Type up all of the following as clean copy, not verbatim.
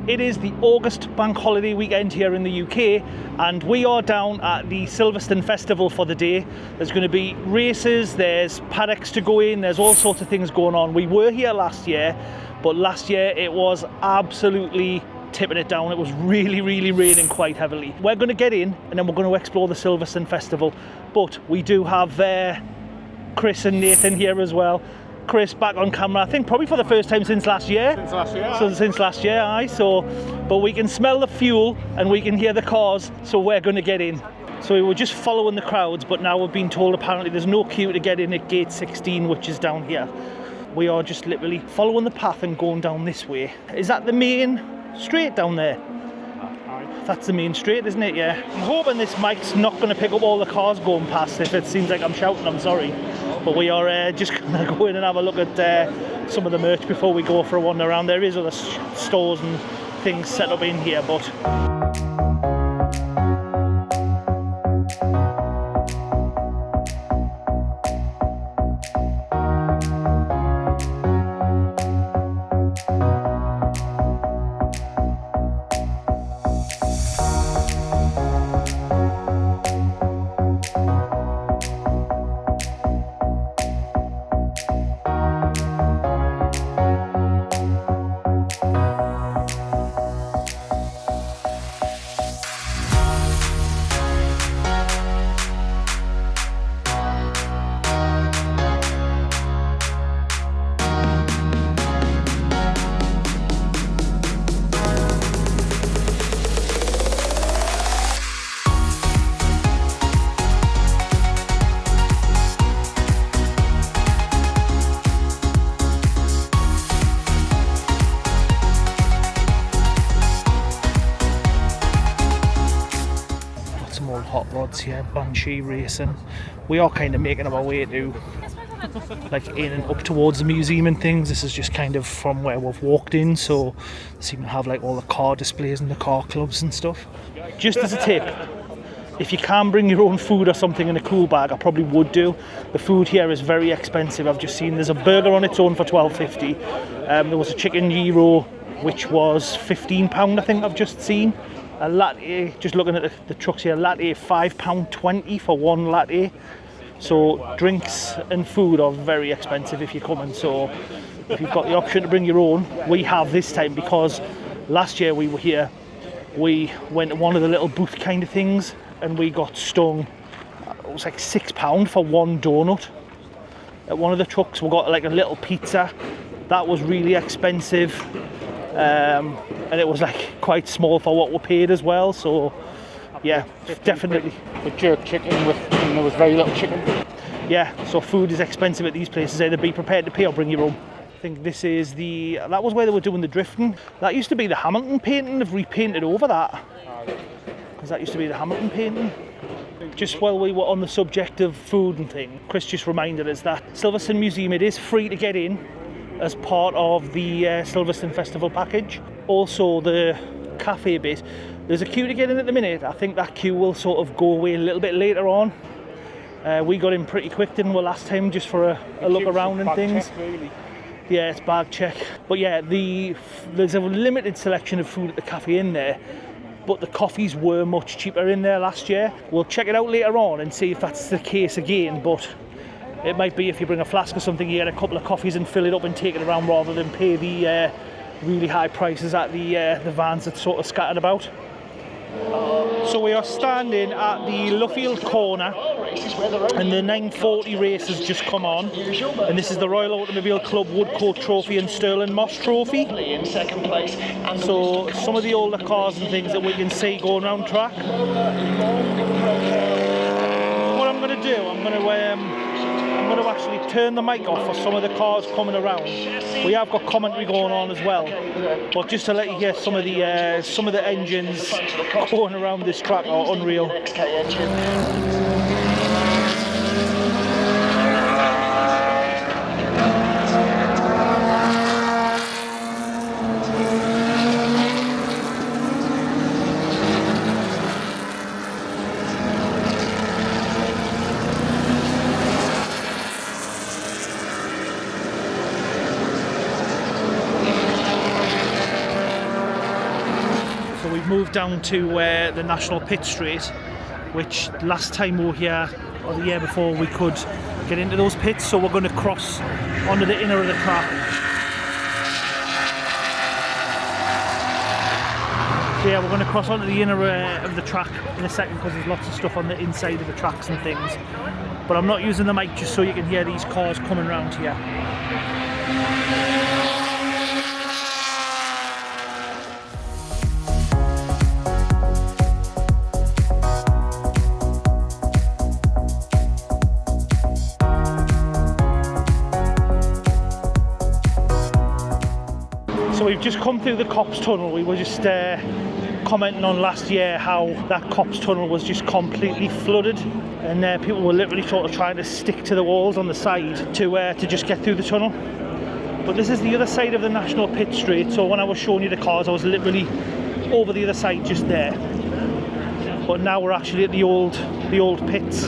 It is the August bank holiday weekend here in the UK, and we are down at the Silverstone Festival for the day. There's going to be races, there's paddocks to go in, there's all sorts of things going on. We were here last year, but last year it was absolutely tipping it down. It was really raining quite heavily. We're going to get in and then we're going to explore the Silverstone Festival, but we do have Chris and Nathan here as well. Chris back on camera, I think probably for the first time since last year. Since last year, aye. So, but we can smell the fuel and we can hear the cars, so we're going to get in. So we were just following the crowds, but now we've been told apparently there's no queue to get in at gate 16, which is down here. We are just literally following the path and going down this way. Is that the main straight down there? That's the main straight, isn't it? Yeah. I'm hoping this mic's not going to pick up all the cars going past. If it seems like I'm shouting, I'm sorry. But we are just going to go in and have a look at some of the merch before we go for a wander around. There is other stores and things set up in here, but... hot rods here, Banshee racing. We are kind of making our way to like in and up towards the museum and things. This is just kind of from where we've walked in, so they seem to have like all the car displays and the car clubs and stuff. Just as a tip, if you can bring your own food or something in a cool bag, I probably would do. The food here is very expensive. I've just seen there's a burger on its own for £12.50. There was a chicken gyro which was £15, I think I've just seen. A latte, just looking at the trucks here, latte £5.20 for one latte. So drinks and food are very expensive if you're coming. So if you've got the option to bring your own, we have this time, because last year we were here, we went to one of the little booth kind of things and we got stung. It was like £6 for one donut. At one of the trucks we got like a little pizza. That was really expensive. And it was like quite small for what we paid as well, so yeah, definitely. With jerk chicken, and there was very little chicken. Yeah, so food is expensive at these places. Either be prepared to pay or bring your own. I think this is that was where they were doing the drifting. That used to be the Hamilton painting. They've repainted over that, because that used to be the Hamilton painting. Just while we were on the subject of food and things, Chris just reminded us that Silverstone Museum, it is free to get in as part of the Silverstone Festival package. Also the cafe bit, there's a queue to get in at the minute. I think that queue will sort of go away a little bit later on. We got in pretty quick, didn't we, last time, just for a look around and things. Check, really. Yeah, it's bag check. But yeah, there's a limited selection of food at the cafe in there, but the coffees were much cheaper in there last year. We'll check it out later on and see if that's the case again, but it might be if you bring a flask or something, you get a couple of coffees and fill it up and take it around, rather than pay the really high prices at the vans that's sort of scattered about. So we are standing at the Luffield corner and the 940 race has just come on, and this is the Royal Automobile Club Woodcote Trophy and Stirling Moss Trophy. So some of the older cars and things that we can see going around track. What I'm going to do, I'm going to actually turn the mic off for some of the cars coming around. We have got commentary going on as well, but just to let you hear some of the engines going around this track are unreal. moved down to the National Pit Straight, which last time we were here, or the year before, we could get into those pits, so we're going to cross onto the inner of the track. So yeah, we're going to cross onto the inner of the track in a second, because there's lots of stuff on the inside of the tracks and things. But I'm not using the mic just so you can hear these cars coming around here. So we've just come through the Cops Tunnel. We were just commenting on last year how that Cops Tunnel was just completely flooded, and people were literally sort of trying to stick to the walls on the side to just get through the tunnel. But this is the other side of the National Pit Straight, so when I was showing you the cars, I was literally over the other side just there. But now we're actually at the old pits.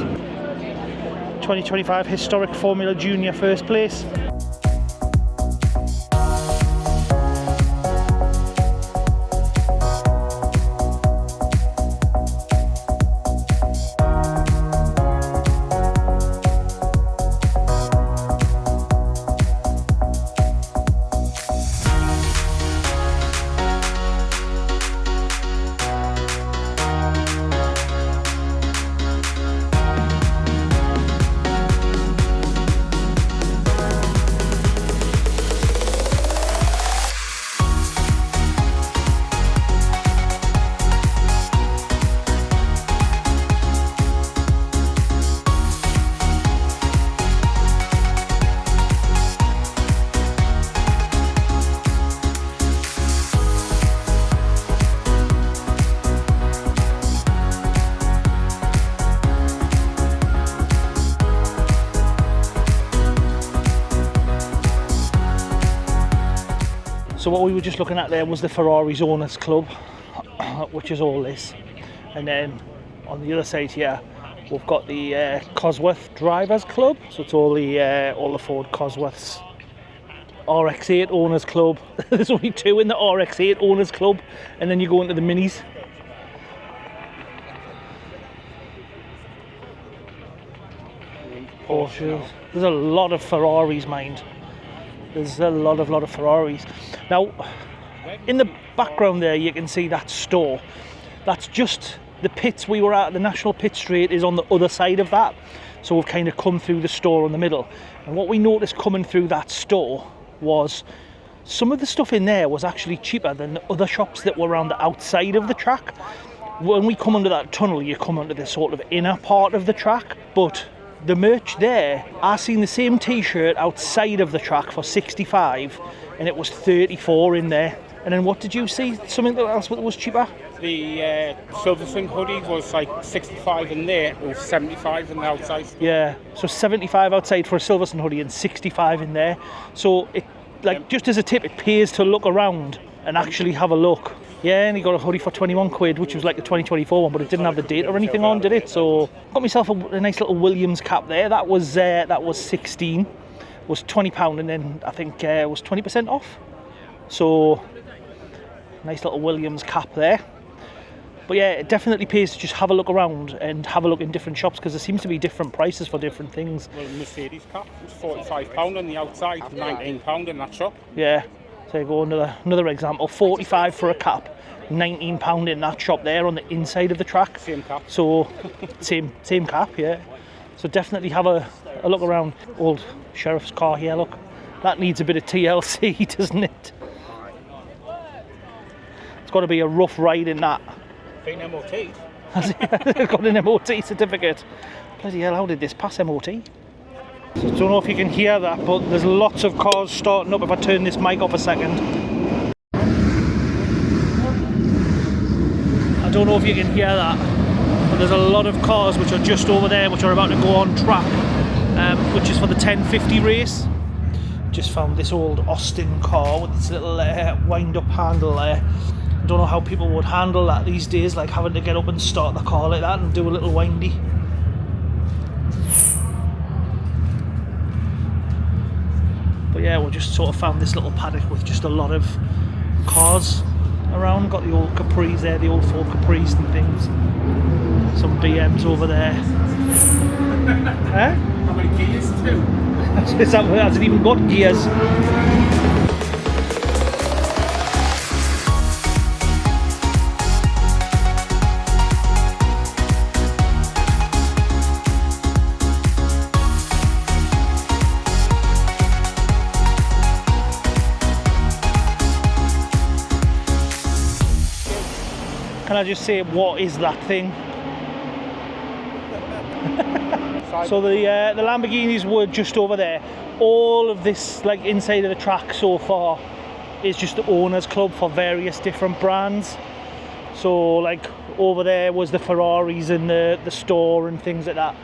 2025 historic Formula Junior first place. So what we were just looking at there was the Ferrari's Owners Club, which is all this. And then on the other side here, we've got the Cosworth Drivers Club. So it's all the Ford Cosworths. RX-8 Owners Club. There's only two in the RX-8 Owners Club, and then you go into the Minis. Porsches. There's a lot of Ferraris, mind. There's a lot of Ferraris. Now, in the background there, you can see that store. That's just the pits we were at. The National Pit Straight is on the other side of that. So we've kind of come through the store in the middle. And what we noticed coming through that store was some of the stuff in there was actually cheaper than the other shops that were around the outside of the track. When we come under that tunnel, you come under the sort of inner part of the track. But the merch there, I seen the same t-shirt outside of the track for 65 and it was 34 in there. And then what did you see? Something else that was cheaper? The Silverstone hoodie was like 65 in there, or 75 in the outside. Yeah, so 75 outside for a Silverstone hoodie and 65 in there. So it, like, just as a tip, it pays to look around and actually have a look. Yeah, and he got a hoodie for 21 quid, which was like the 2024 one, but it didn't have the date or anything on, did it? So got myself a nice little Williams cap there. That was 16, was £20, and then I think it was 20% off. So nice little Williams cap there. But yeah, it definitely pays to just have a look around and have a look in different shops, because there seems to be different prices for different things. Well, Mercedes cap was £45 on the outside, £19 in that shop. Yeah. So you go another example, 45 for a cap, £19 in that shop there on the inside of the track. Same cap. So same cap, yeah. So definitely have a look around. Old sheriff's car here, look. That needs a bit of TLC, doesn't it? It's got to be a rough ride in that. Been MOT. It's got an MOT certificate. Bloody hell, how did this pass MOT? So I don't know if you can hear that, but there's lots of cars starting up if I turn this mic off a second. I don't know if you can hear that, but there's a lot of cars which are just over there, which are about to go on track, which is for the 1050 race. Just found this old Austin car with this little wind-up handle there. I don't know how people would handle that these days, like having to get up and start the car like that and do a little windy. But yeah, we just sort of found this little paddock with just a lot of cars, around. Got the old Capris there, the old Ford Capris and things. Some BMs over there. Huh? How many gears too? Has it even got gears? Can I just say, what is that thing? So the Lamborghinis were just over there. All of this, like inside of the track so far, is just the owners club for various different brands. So like over there was the Ferraris and the store and things like that.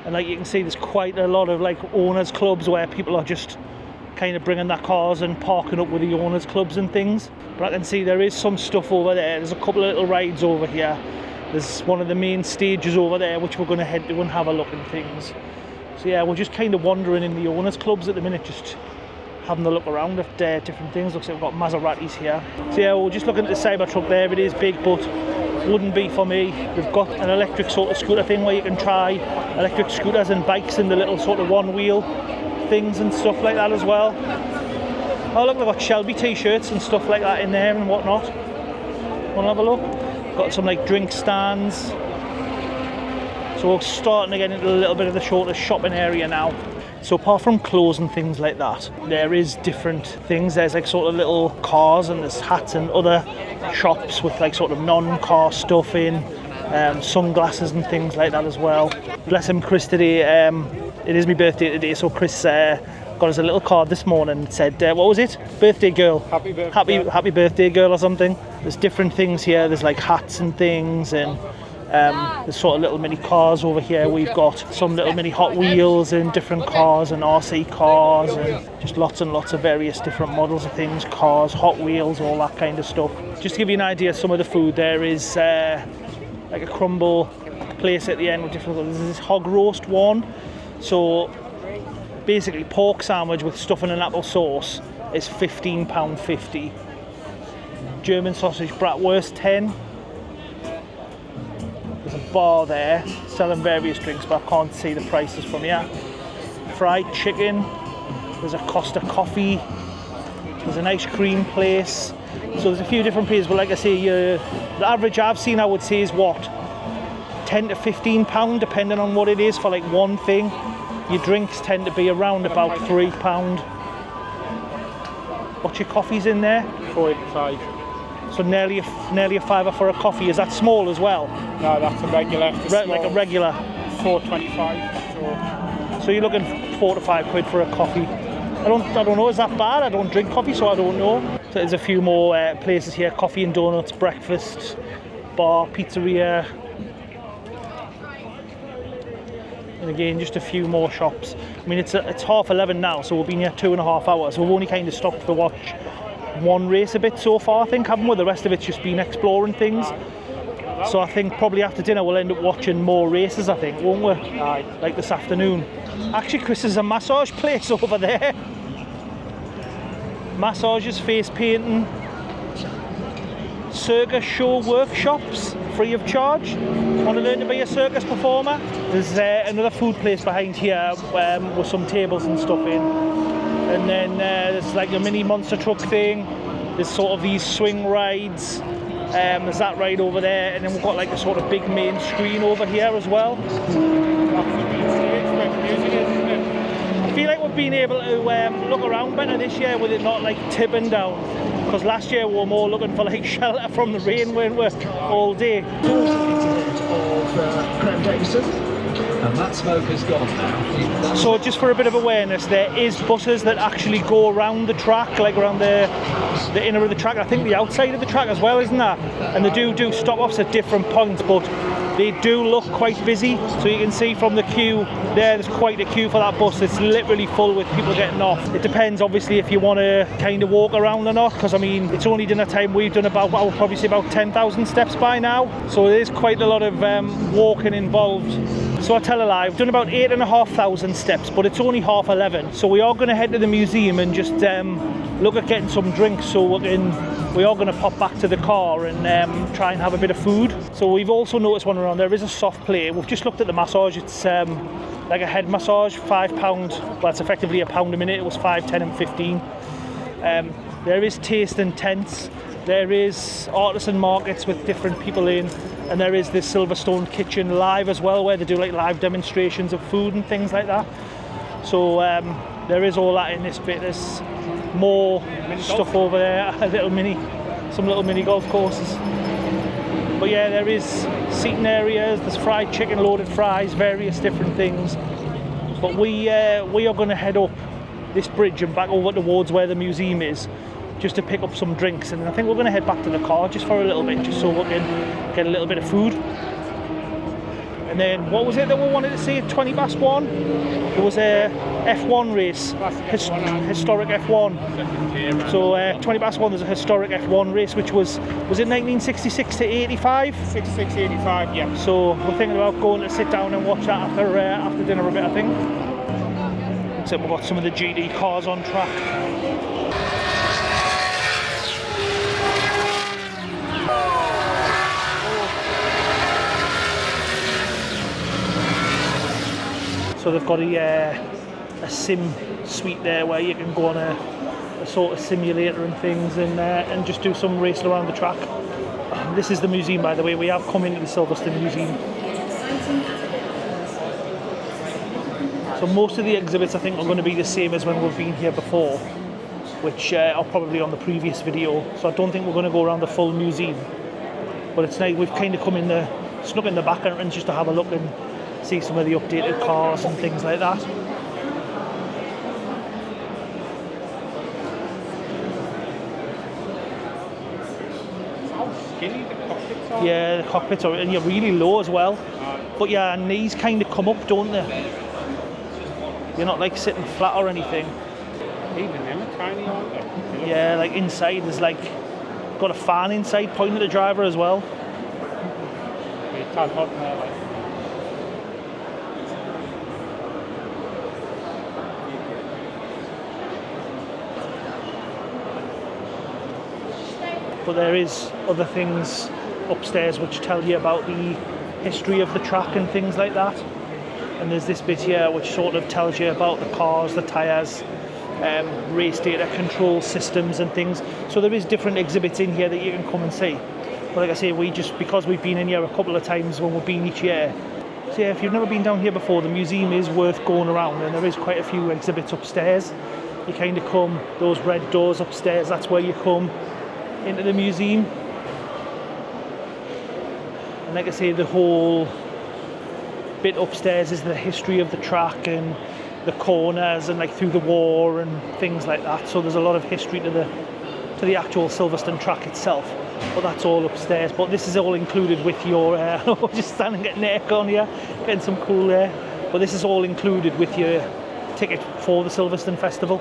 And like you can see, there's quite a lot of like owners clubs where people are just kind of bringing their cars and parking up with the owners clubs and things. But I can see there is some stuff over there. There's a couple of little rides over here. There's one of the main stages over there which we're going to head to and have a look and things. So yeah, we're just kind of wandering in the owners clubs at the minute, just having a look around at different things. Looks like we've got Maseratis here. So yeah, we're just looking at the Cybertruck there. It is big, but wouldn't be for me. They've got an electric sort of scooter thing where you can try electric scooters and bikes and the little sort of one wheel things and stuff like that as well. Oh look, they've got Shelby t-shirts and stuff like that in there and whatnot. Want to have a look? Got some like drink stands. So we're starting to get into a little bit of the shorter shopping area now. So apart from clothes and things like that, there is different things. There's like sort of little cars and there's hats and other shops with like sort of non-car stuff in, sunglasses and things like that as well. Bless him, Chris today. It is my birthday today, so Chris got us a little card this morning that said, what was it? Birthday girl. Happy birthday. Happy birthday girl or something. There's different things here. There's like hats and things, and there's sort of little mini cars over here. We've got some little mini Hot Wheels and different cars and RC cars and just lots and lots of various different models of things, cars, Hot Wheels, all that kind of stuff. Just to give you an idea of some of the food, there is like a crumble place at the end with different, there's this hog roast one. So basically pork sandwich with stuffing and apple sauce is £15.50. German sausage bratwurst 10. There's a bar there selling various drinks, but I can't see the prices from here. Fried chicken. There's a Costa coffee. There's an ice cream place. So there's a few different places, but like I say, the average I've seen, I would say, is what, £10 to £15, depending on what it is for like one thing. Your drinks tend to be around about £3. What's your coffees in there? 4.85. So nearly a fiver for a coffee. Is that small as well? No, that's a regular. Like a regular. 4.25. So you're looking £4 to £5 for a coffee. I don't know. Is that bad? I don't drink coffee, so I don't know. So there's a few more places here: coffee and donuts, breakfast, bar, pizzeria. And again, just a few more shops. I mean, it's 11:30 now, so we've been here 2.5 hours. So we've only kind of stopped to watch one race a bit so far, I think, haven't we? The rest of it's just been exploring things. So I think probably after dinner we'll end up watching more races, I think, won't we? Aye. Like this afternoon. Actually, Chris, there's a massage place over there. Massages, face painting, circus show workshops, free of charge. Want to learn to be a circus performer? There's another food place behind here with some tables and stuff in. And then there's like a mini monster truck thing. There's sort of these swing rides. There's that ride over there, and then we've got like a sort of big main screen over here as well. I feel like we've been able to look around better this year with it not like tipping down. Because last year we were more looking for like shelter from the rain, weren't we, all day. And that smoke has gone now. So just for a bit of awareness, there is buses that actually go around the track, like around the inner of the track. I think the outside of the track as well, isn't that? And they do stop-offs at different points, but they do look quite busy. So you can see from the queue there's quite a queue for that bus. It's literally full with people getting off. It depends obviously if you want to kind of walk around or not, because I mean it's only dinner time. We've done about, I would probably say about 10,000 steps by now, so there's quite a lot of walking involved. So I tell a lie, I've done about 8,500 steps, but it's only 11:30. So we are going to head to the museum and just look at getting some drinks. So we are going to pop back to the car and try and have a bit of food. So we've also noticed one around there is a soft play. We've just looked at the massage. It's like a head massage, £5. Well, it's effectively £1 a minute. It was 5, 10 and 15. There is taste and tents. There is artisan markets with different people in, and there is this Silverstone kitchen live as well, where they do like live demonstrations of food and things like that. So there is all that in this bit. There's more stuff over there, some little mini golf courses. But yeah, there is seating areas, there's fried chicken, loaded fries, various different things. But we are going to head up this bridge and back over towards where the museum is, just to pick up some drinks, and I think we're going to head back to the car just for a little bit, just so we can get a little bit of food. And then what was it that we wanted to see at 1:20? There was a F1 race, historic F1. So 1:20, there's a historic F1 race, which was it 1966 to 85? 66, 85, yeah. So we're thinking about going to sit down and watch that after dinner a bit, I think. Except we've got some of the GD cars on track. So they've got a sim suite there where you can go on a sort of simulator and things and just do some racing around the track. This is the museum, by the way. We have come into the Silverstone Museum. So most of the exhibits I think are going to be the same as when we've been here before, which are probably on the previous video. So I don't think we're going to go around the full museum. But it's nice, we've kind of snuck in the back entrance just to have a look and see some of the updated cars and things like that. How skinny the cockpits are. Yeah, the cockpits are, and you're really low as well. But yeah, knees kind of come up, don't they? You're not like sitting flat or anything. Even them are tiny, aren't they? Yeah, like inside there's like got a fan inside pointing at the driver as well. It's hot now, like. But there is other things upstairs which tell you about the history of the track and things like that. And there's this bit here which sort of tells you about the cars, the tyres, race data control systems and things. So there is different exhibits in here that you can come and see. But like I say, because we've been in here a couple of times when we've been each year. So yeah, if you've never been down here before, the museum is worth going around, and there is quite a few exhibits upstairs. You kind of come, those red doors upstairs, that's where you come into the museum. And like I say, the whole bit upstairs is the history of the track and the corners and like through the war and things like that. So there's a lot of history to the actual Silverstone track itself, but that's all upstairs. But this is all included with your just standing getting air on here, getting some cool air. But this is all included with your ticket for the Silverstone Festival.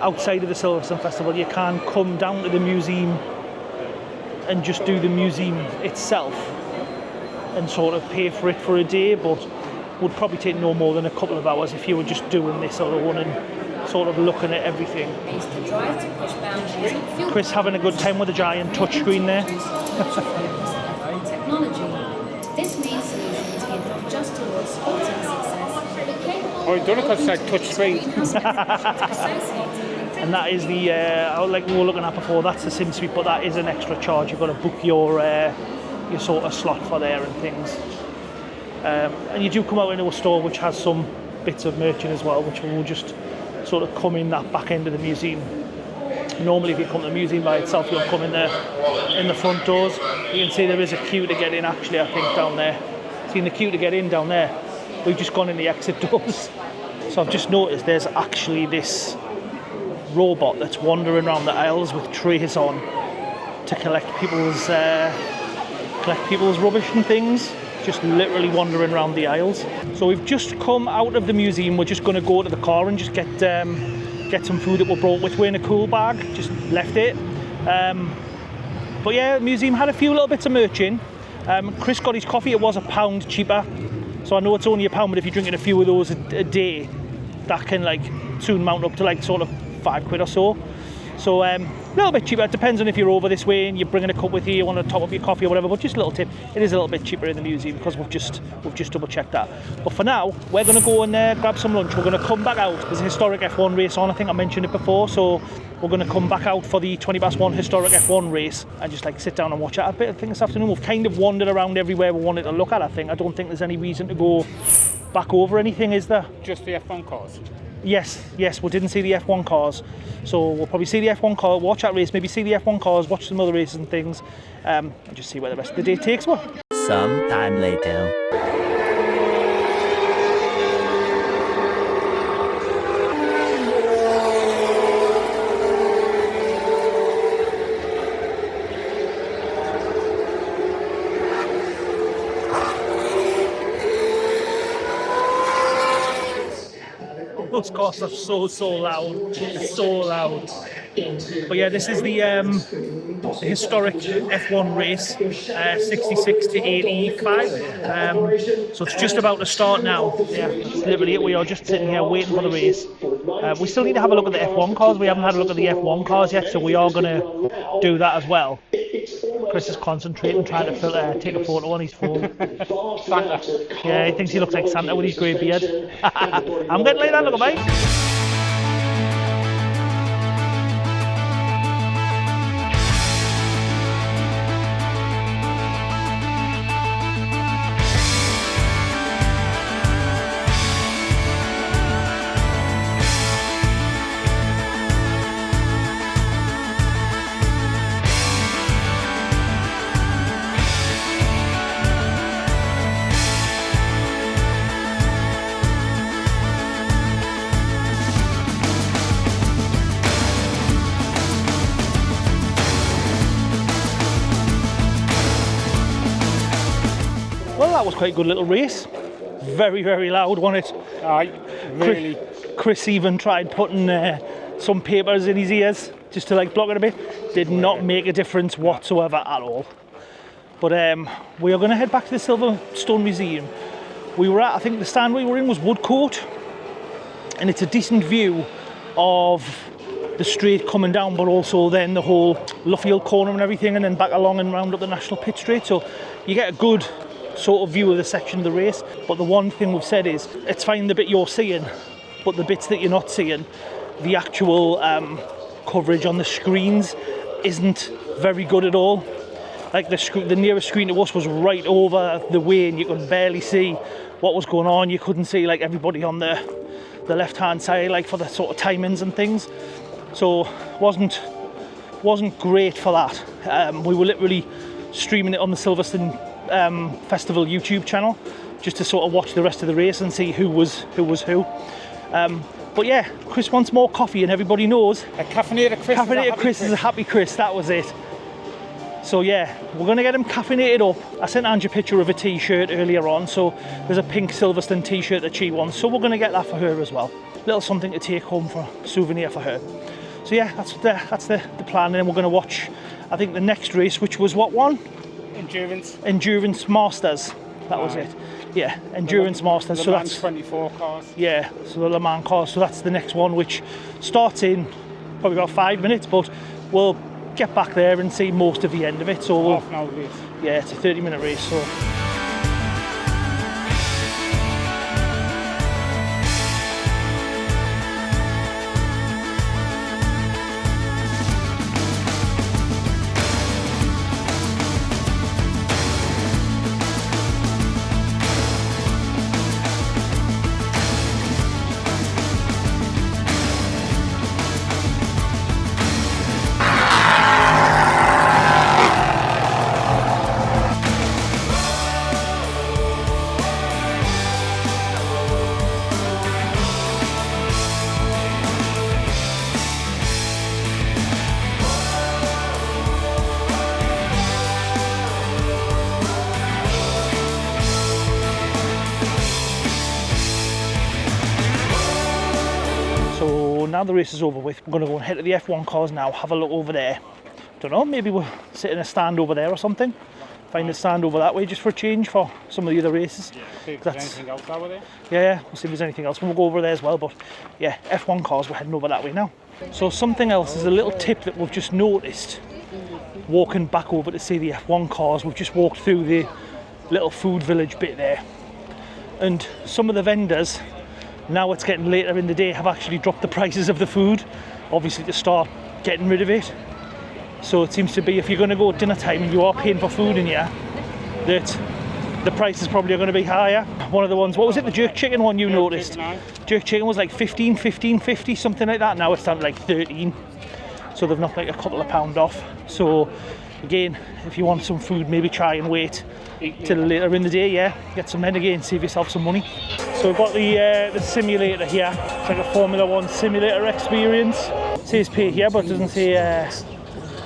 Outside of the Silverstone Festival, you can come down to the museum and just do the museum itself and sort of pay for it for a day, but would probably take no more than a couple of hours if you were just doing this alone and sort of looking at everything. Chris having a good time with the giant touchscreen there. Technology. This means solutions geared not just towards sporting success, but capable Oh, you've done it because it's like touchscreen. And that is the, like we were looking at before, that's the sim suite, but that is an extra charge. You've got to book your sort of slot for there and things. And you do come out into a store which has some bits of merchant as well, which will just sort of come in that back end of the museum. Normally if you come to the museum by itself, you'll come in the front doors. You can see there is a queue to get in actually, I think, down there. Seen the queue to get in down there. We've just gone in the exit doors. So I've just noticed there's actually this robot that's wandering around the aisles with trays on to collect people's rubbish and things, just literally wandering around the aisles. So we've just come out of the museum. We're just going to go to the car and just get some food that we brought with. We're in a cool bag, just left it. But yeah, the museum had a few little bits of merch in. Chris got his coffee, it was £1 cheaper So I know it's only £1, but if you're drinking a few of those a day, that can like soon mount up to like sort of £5 or so. So a little bit cheaper. It depends on if you're over this way and you're bringing a cup with you, you want to top up your coffee or whatever, but just a little tip, it is a little bit cheaper in the museum because we've just double checked that. But for now, we're going to go and grab some lunch. We're going to come back out. There's a historic F1 race on, I think I mentioned it before, so we're going to come back out for the 1 historic F1 race and just like sit down and watch it a bit, I think, this afternoon. We've kind of wandered around everywhere we wanted to look at, I think. I don't think there's any reason to go back over anything, is there? Just the F1 cars? Yes, we didn't see the F1 cars, so we'll probably see the F1 car, watch that race, maybe see the F1 cars, watch some other races and things, and just see where the rest of the day takes us. Some time later. Those cars are so loud, so loud. But yeah, this is the historic F1 race, 66 to 85. So it's just about to start now. Yeah, literally, we are just sitting here waiting for the race. We still need to have a look at the F1 cars. We haven't had a look at the F1 cars yet, so we are going to do that as well. Chris is concentrating, trying to take a photo on his phone. Santa. Yeah, he thinks he looks like Santa with his grey beard. I'm getting like that, look at mate. Well, that was quite a good little race. Very loud, wasn't it? Aye, really. Chris even tried putting some papers in his ears just to like block it a bit. Did not make a difference whatsoever at all. But we are going to head back to the Silverstone Museum. We were at, I think the stand we were in was Woodcourt, and it's a decent view of the straight coming down, but also then the whole Luffield corner and everything, and then back along and round up the National Pit Straight. So you get a good sort of view of the section of the race. But the one thing we've said is it's fine the bit you're seeing, but the bits that you're not seeing, the actual coverage on the screens isn't very good at all. Like the nearest screen to us was right over the way, and you could barely see what was going on. You couldn't see like everybody on the left hand side, like for the sort of timings and things. So wasn't great for that. We were literally streaming it on the Silverstone Festival YouTube channel just to sort of watch the rest of the race and see who was who. But yeah, Chris wants more coffee, and everybody knows A caffeinated Chris. caffeinated Chris is a happy Chris. That was it. So yeah, we're going to get him caffeinated up. I sent Angie a picture of a t-shirt earlier on, so there's a pink Silverstone t-shirt that she wants, so we're going to get that for her as well. Little something to take home for a souvenir for her. So yeah, that's the plan, and then we're going to watch, I think, the next race, which was what one? Endurance Masters. That was it. Yeah, Endurance Masters. Le so Mans that's 24 cars. Yeah, so the Le Mans cars. So that's the next one, which starts in probably about 5 minutes, but we'll get back there and see most of the end of it. So we'll, Half an hour race. yeah, it's a 30-minute race. So. Now the race is over with, we're going to go and head to the F1 cars now, have a look over there. Don't know, maybe we'll sit in a stand over there or something. find a stand over that way just for a change for some of the other races. See if there's anything else over there. Yeah, we'll see if there's anything else. We'll go over there as well, but yeah, F1 cars, we're heading over that way now. So something else is a little tip that we've just noticed walking back over to see the F1 cars. We've just walked through the little food village bit there, and some of the vendors, now it's getting later in the day, have actually dropped the prices of the food, obviously to start getting rid of it. So it seems to be, if you're going to go at dinner time and you are paying for food in here, that the prices probably are going to be higher. One of the ones, what was it, the jerk chicken one you noticed? Jerk chicken was like 15, 50, something like that. Now it's down to like 13. So they've knocked like a couple of pound off. So again, if you want some food, maybe try and wait till later in the day, yeah. Get some then again, save yourself some money. So we've got the simulator here. It's like a Formula 1 simulator experience. It says pay here, but it doesn't say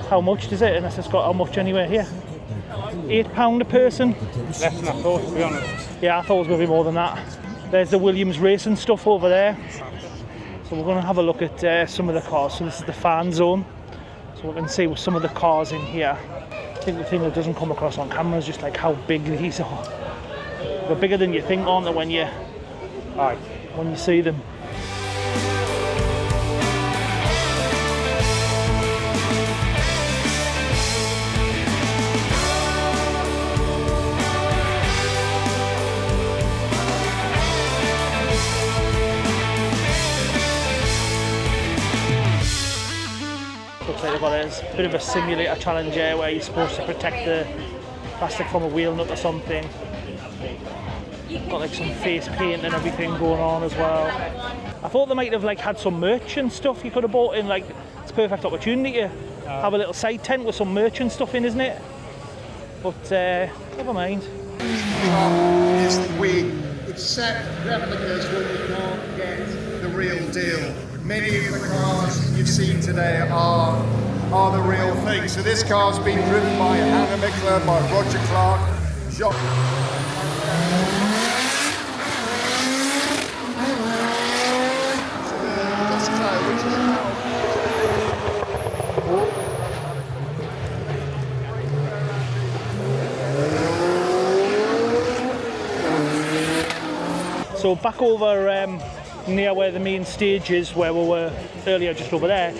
how much, does it? Unless it's got how much anywhere here. £8 a person. Less than I thought, to be honest. Yeah, I thought it was going to be more than that. There's the Williams racing stuff over there. So we're going to have a look at some of the cars. So this is the fan zone. So we can see with some of the cars in here. I think the thing that doesn't come across on camera is just like how big these are. They're bigger than you think, aren't they, when you see them. Looks like they've got a bit of a simulator challenge here where you're supposed to protect the plastic from a wheel nut or something. Got like some face paint and everything going on as well. I thought they might have like had some merch and stuff you could have bought in. Like, it's a perfect opportunity to have a little side tent with some merch and stuff in, isn't it? But never mind. Is that we accept replicas when we can't get the real deal. Many of the cars you've seen today are the real thing. So this car's been driven by Hannah Mickler, by Roger Clark, Jacques. So back over near where the main stage is, where we were earlier, just over there,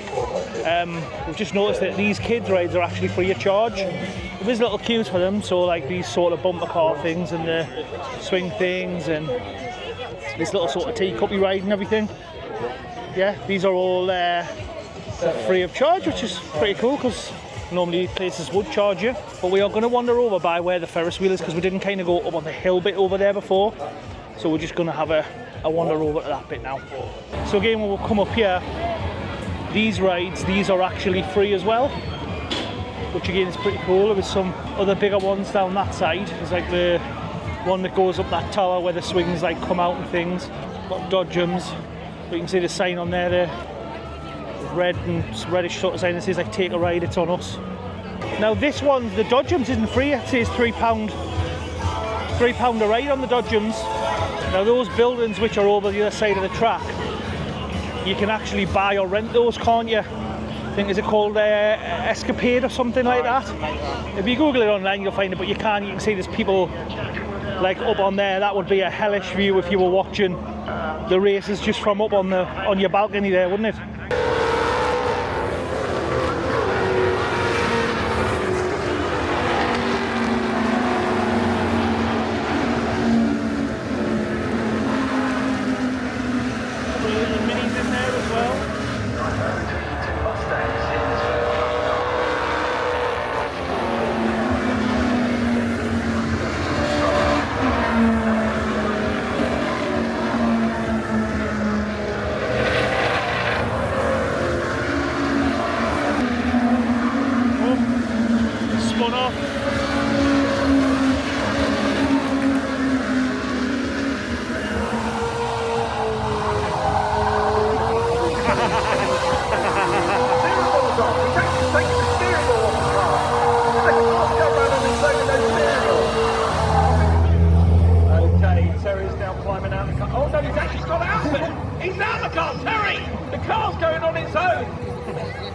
we've just noticed that these kids rides are actually free of charge. There is little queues for them, so like these sort of bumper car things and the swing things and this little sort of teacuppy ride and everything. Yeah, these are all free of charge, which is pretty cool because normally places would charge you. But we are going to wander over by where the Ferris wheel is because we didn't kind of go up on the hill bit over there before. So we're just going to have a wander over to that bit now. So again, when we come up here, these rides, these are actually free as well, which again is pretty cool. There's some other bigger ones down that side. There's like the one that goes up that tower where the swings like come out and things. Got dodgems. You can see the sign on there, the red and reddish sort of sign that says like take a ride, it's on us. Now this one, the dodgems isn't free. It says £3 a ride on the dodgems. Now those buildings which are over the other side of the track, you can actually buy or rent those, can't you? I think, is it called Escapade or something like that? If you Google it online you'll find it, but you can see there's people like up on there. That would be a hellish view if you were watching the races just from up on your balcony there, wouldn't it?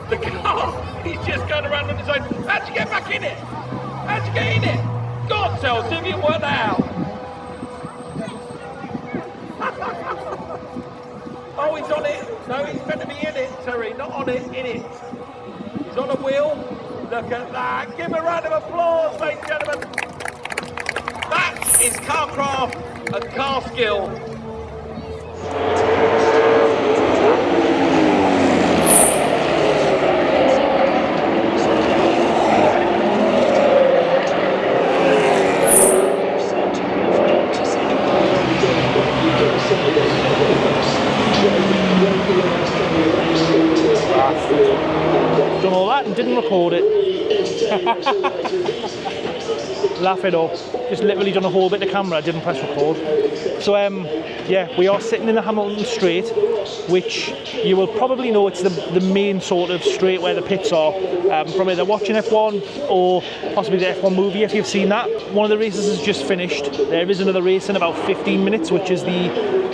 The car, he's just going around on his own. How'd you get back in it? How'd you get in it? Phil. See if you can work that out. Oh, he's on it. No, he's going to be in it, Terry. Not on it, in it. He's on a wheel. Look at that. Give him a round of applause, ladies and gentlemen. That is car craft and car skill. Done all that and didn't record it. Laugh it up. Just literally done a whole bit of camera, didn't press record. So yeah, we are sitting in the Hamilton Straight, which you will probably know it's the main sort of straight where the pits are, from either watching F1 or possibly the F1 movie if you've seen that. One of the races has just finished. There is another race in about 15 minutes, which is the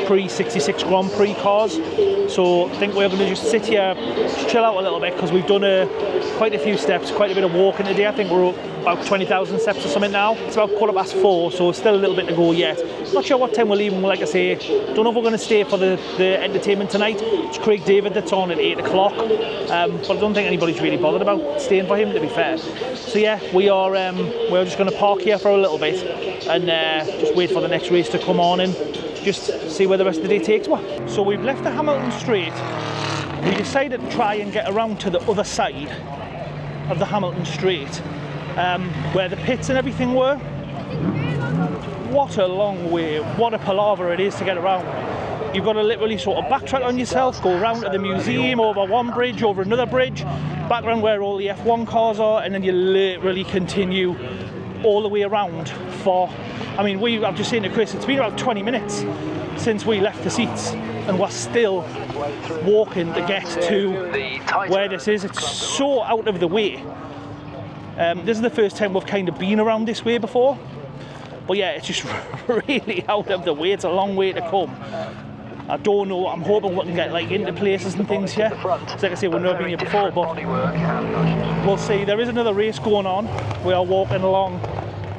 pre-66 Grand Prix cars. So I think we're going to just sit here, just chill out a little bit, because we've done quite a few steps, quite a bit of walking today. I think we're about 20,000 steps or something now. It's about 4:15, so still a little bit to go yet. Not sure what time we're leaving, like I say. Don't know if we're going to stay for the entertainment tonight. It's Craig David that's on at 8 o'clock, but I don't think anybody's really bothered about staying for him, to be fair. So yeah, we're just going to park here for a little bit and just wait for the next race to come on and just see where the rest of the day takes us. So we've left the Hamilton Straight. We decided to try and get around to the other side of the Hamilton Straight, where the pits and everything were. What a long way, what a palaver it is to get around. You've got to literally sort of backtrack on yourself, go around to the museum, over one bridge, over another bridge, back around where all the F1 cars are, and then you literally continue all the way around for, I mean, I've just seen to Chris, it's been about 20 minutes since we left the seats, and we're still walking to get to where this is. It's so out of the way. This is the first time we've kind of been around this way before, but yeah, it's just really out of the way. It's a long way to come. I don't know, I'm hoping we can get like into places and things here. So like I say, we've never been here before, but we'll see. There is another race going on. We are walking along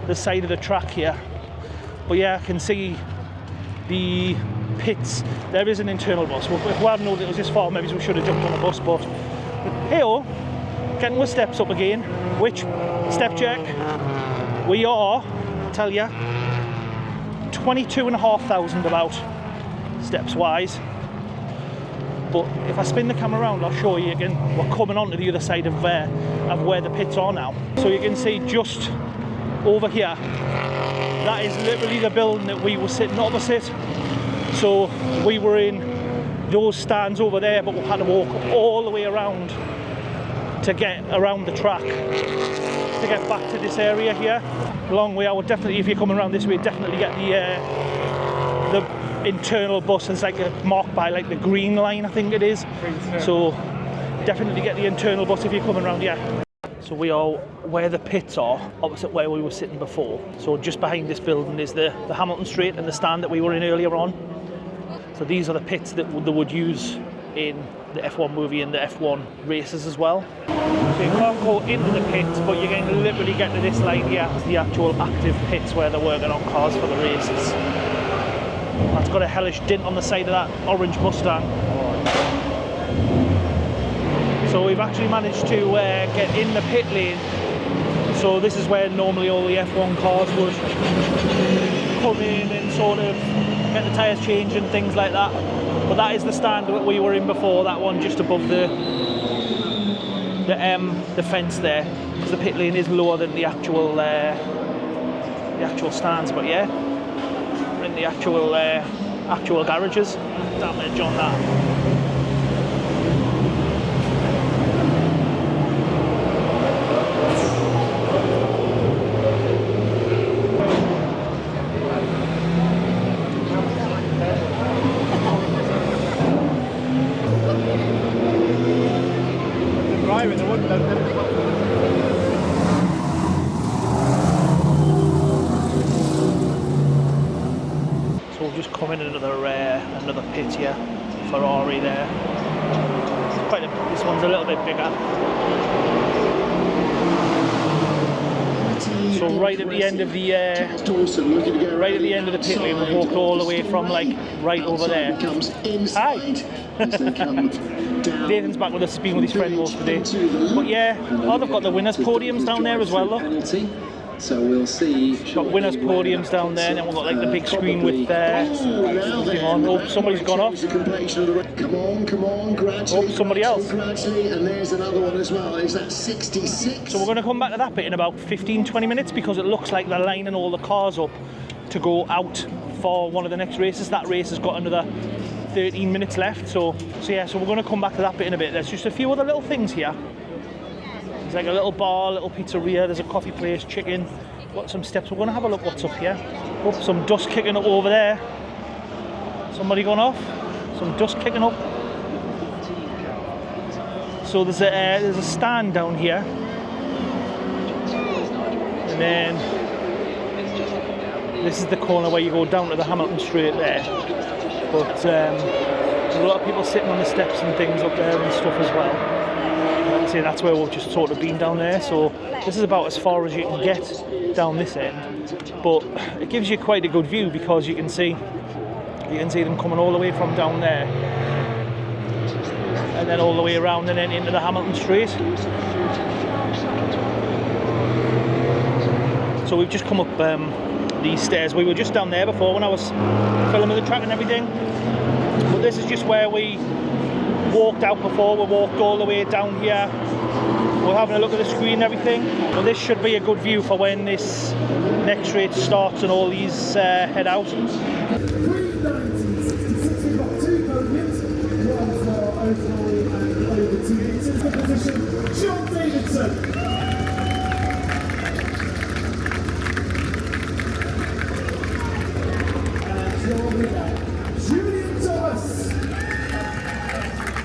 the side of the track here. But yeah, I can see the pits. There is an internal bus. If we hadn't known it was this far, maybe we should have jumped on a bus, but hey-oh, getting the steps up again, which, step check, we are, I tell you, 22,500 about, steps wise. But if I spin the camera around, I'll show you again, we're coming on to the other side of where the pits are now. So you can see just over here, that is literally the building that we were sitting opposite. So we were in those stands over there, but we had to walk all the way around to get around the track to get back to this area here. Long way. I would definitely, if you're coming around this way, definitely get the internal bus. It's like marked by like the green line, I think it is. So definitely get the internal bus if you're coming around here. So we are where the pits are, opposite where we were sitting before. So just behind this building is the Hamilton Straight and the stand that we were in earlier on. So these are the pits that they would use in the F1 movie and the F1 races as well. So you can't go into the pits, but you can literally get to this line here, the actual active pits where they're working on cars for the races. That's got a hellish dint on the side of that orange Mustang. So we've actually managed to get in the pit lane. So this is where normally all the F1 cars would come in and sort of get the tyres changed and things like that. But that is the stand that we were in before, that one just above the fence there, because the pit lane is lower than the actual stands. But yeah, we're in the actual garages. Damage on that. So we'll just come in another pit here. Ferrari there. This one's a little bit bigger. So right at the end of the right at the end of the pit lane. We walked all the way from like right over there. Hi. Nathan's back with us, being with his friend most of the day. But yeah, oh, they've got the winners' podiums down there as well, look. So we'll see. Got winners' podiums down there, and then we've got like the big screen with something on. Oh, somebody's gone off. Come on, gradually. Oh, somebody else. Gradually, and there's another one as well. Is that 66? So we're going to come back to that bit in about 15-20 minutes because it looks like they're lining all the cars up to go out for one of the next races. That race has got another 13 minutes left. So we're going to come back to that bit in a bit. There's just a few other little things here. There's like a little bar, a little pizzeria, there's a coffee place, chicken, got some steps. We're going to have a look what's up here. Oh, some dust kicking up over there. Somebody gone off? Some dust kicking up. So there's a stand down here. And then this is the corner where you go down to the Hamilton Straight there. But there's a lot of people sitting on the steps and things up there and stuff as well. See, that's where we've just sort of been down there, so this is about as far as you can get down this end, but it gives you quite a good view because you can see them coming all the way from down there and then all the way around and then into the Hamilton Straight. So we've just come up these stairs. We were just down there before when I was filming the track and everything, but this is just where we walked out before. We walked all the way down here. We're having a look at the screen and everything. Well, this should be a good view for when this next race starts and all these head out.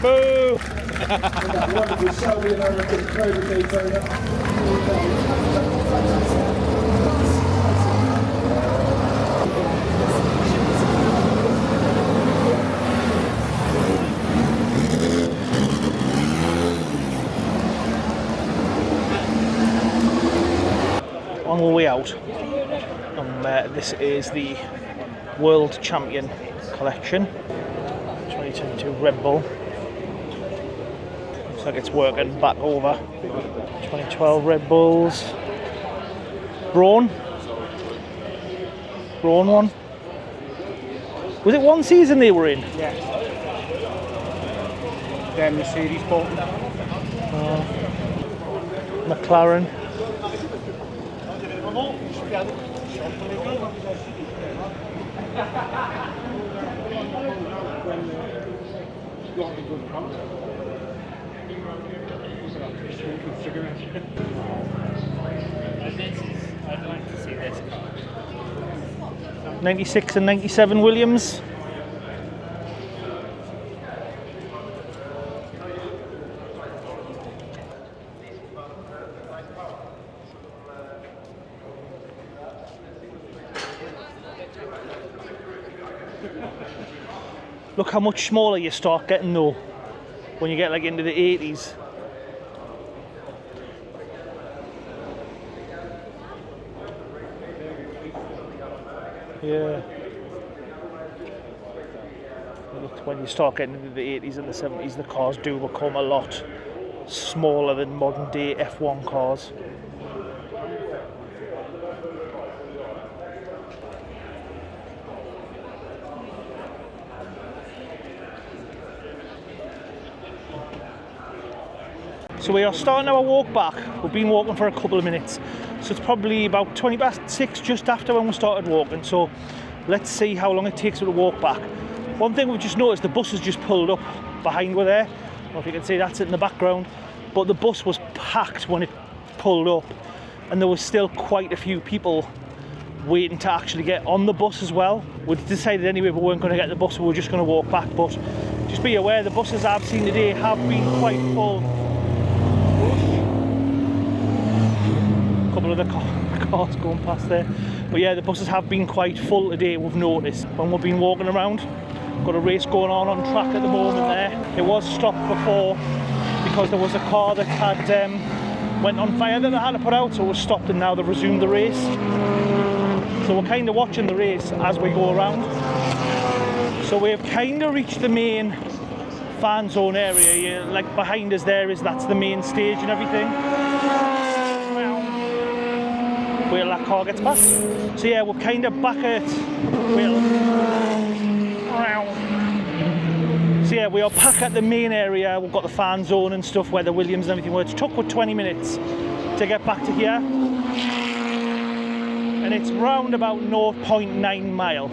Boo! On the way out, this is the World Champion Collection 2022 Red Bull. Looks like it's working back over. 2012 Red Bulls. Brawn one. Was it one season they were in? Yeah. Then Mercedes bought them. McLaren. I'd like to see this. 96 and 97 Williams. Look how much smaller you start getting though when you get like into the 80s. Yeah. Look, when you start getting into the 80s and the 70s, the cars do become a lot smaller than modern day F1 cars. So we are starting our walk back. We've been walking for a couple of minutes. So it's probably about 20 past 6 just after when we started walking. So let's see how long it takes to walk back. One thing we've just noticed, the bus has just pulled up behind we're there. I don't know if you can see that's it in the background. But the bus was packed when it pulled up. And there was still quite a few people waiting to actually get on the bus as well. We decided anyway we weren't going to get the bus, we were just going to walk back. But just be aware, the buses I've seen today have been quite full. Couple of the cars going past there, but yeah, the buses have been quite full today. We've noticed when we've been walking around. Got a race going on track at the moment there. It was stopped before because there was a car that had went on fire that they had to put out, so it was stopped and now they've resumed the race. So we're kind of watching the race as we go around. So we've kind of reached the main fan zone area. Like behind us that's the main stage and everything. Where that car gets past. So yeah, we're kind of back at So yeah, we are back at the main area. We've got the fan zone and stuff where the Williams and everything were. It took 20 minutes to get back to here. And it's round about 0.9 mile.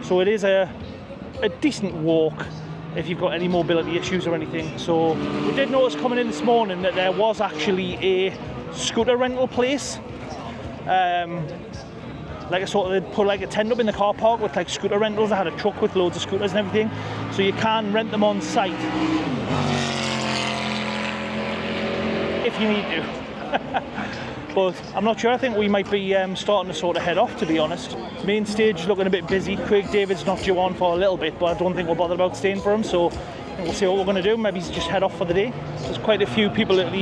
So it is a decent walk if you've got any mobility issues or anything. So we did notice coming in this morning that there was actually a scooter rental place. Like a sort of, they'd put like a tent up in the car park with like scooter rentals. They had a truck with loads of scooters and everything. So you can rent them on site if you need to. But I'm not sure. I think we might be starting to sort of head off, to be honest. Main stage is looking a bit busy. Craig David's not due on for a little bit, but I don't think we're bothered about staying for him. So we'll see what we're going to do. Maybe just head off for the day. There's quite a few people at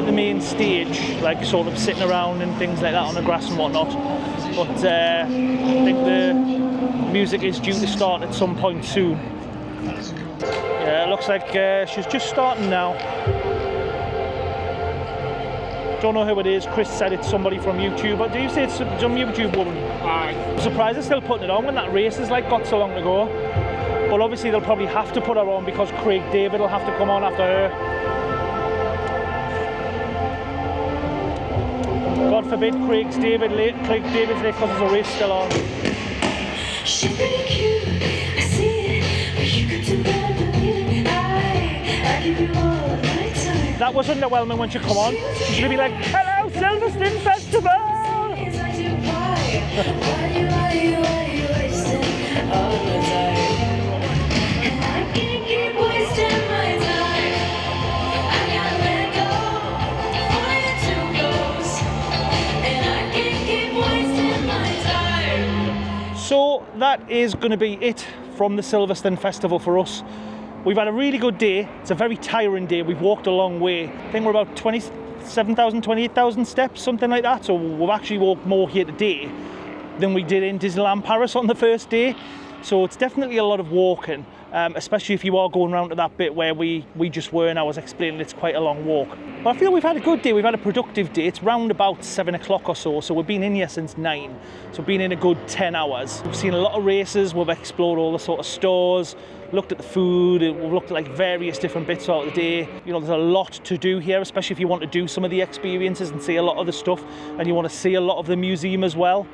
the main stage, like sort of sitting around and things like that on the grass and whatnot. But I think the music is due to start at some point soon. Yeah, it looks like she's just starting now. Don't know who it is. Chris said it's somebody from YouTube. But do you say it's some YouTube woman? Aye. I'm surprised they're still putting it on when that race has like got so long to go. But obviously they'll probably have to put her on because Craig David will have to come on after her. God forbid Craig David's late because there's a race still on. She's pretty cute, I see it, but you could do better than me. I give you all of my time. That was underwhelming when she come on. She should be like, hello, Silverstone Festival! Why you wasting all the time? And I can't keep wasting my time. I gotta let go, only the two goes. And I can't keep wasting my time. So that is going to be it from the Silverstone Festival for us. We've had a really good day. It's a very tiring day. We've walked a long way. I think we're about 27,000, 28,000 steps, something like that. So we've actually walked more here today than we did in Disneyland Paris on the first day. So it's definitely a lot of walking, especially if you are going around to that bit where we just were and I was explaining it's quite a long walk. But I feel we've had a good day, we've had a productive day. It's round about 7 o'clock or so, so we've been in here since 9. So we've been in a good 10 hours. We've seen a lot of races, we've explored all the sort of stores, looked at the food, we've looked at like various different bits throughout the day. You know, there's a lot to do here, especially if you want to do some of the experiences and see a lot of the stuff and you want to see a lot of the museum as well.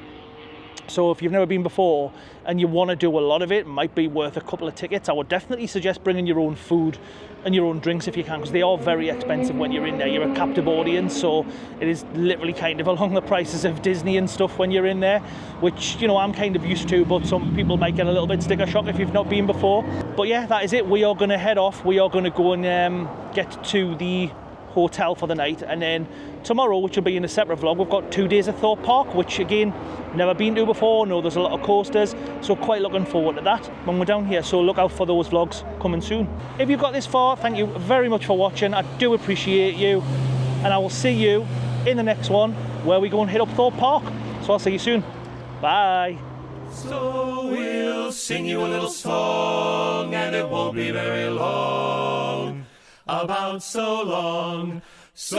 So if you've never been before and you want to do a lot of it might be worth a couple of tickets. I would definitely suggest bringing your own food and your own drinks if you can, because they are very expensive when you're in there. You're a captive audience, so it is literally kind of along the prices of Disney and stuff when you're in there, which, you know, I'm kind of used to, but some people might get a little bit sticker shock if you've not been before. But yeah, that is it. We are going to head off. We are going to go and get to the hotel for the night, and then tomorrow, which will be in a separate vlog, we've got 2 days of Thorpe Park, which again, never been to before. No, there's a lot of coasters, so quite looking forward to that when we're down here. So look out for those vlogs coming soon. If you've got this far, thank you very much for watching. I do appreciate you, and I will see you in the next one where we go and hit up Thorpe Park. So I'll see you soon. Bye. So we'll sing you a little song, and it won't be very long. About so long, so